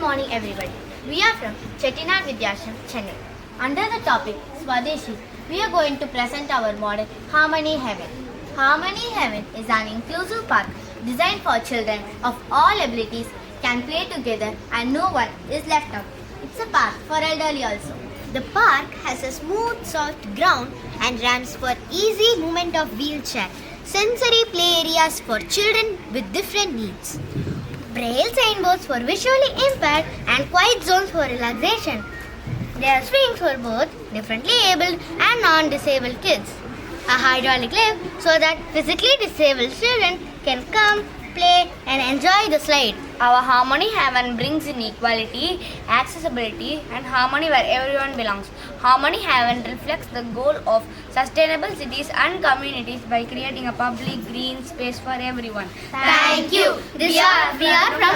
morning everybody. We are from Chettinad Vidyashram, Chennai. Under the topic Swadeshi, we are going to present our model Harmony Heaven. Harmony Heaven is an inclusive park designed for children of all abilities can play together and no one is left out. It's a park for elderly also. The park has a smooth, soft ground and ramps for easy movement of wheelchair. Sensory play areas for children with different needs. Braille signboards for visually impaired and quiet zones for relaxation. There are swings for both differently abled and non-disabled kids. A hydraulic lift so that physically disabled children can come, play and enjoy the slide. Our Harmony Heaven brings in equality, accessibility and harmony where everyone belongs. Harmony Heaven reflects the goal of sustainable cities and communities by creating a public green space for everyone. Thank you. We are from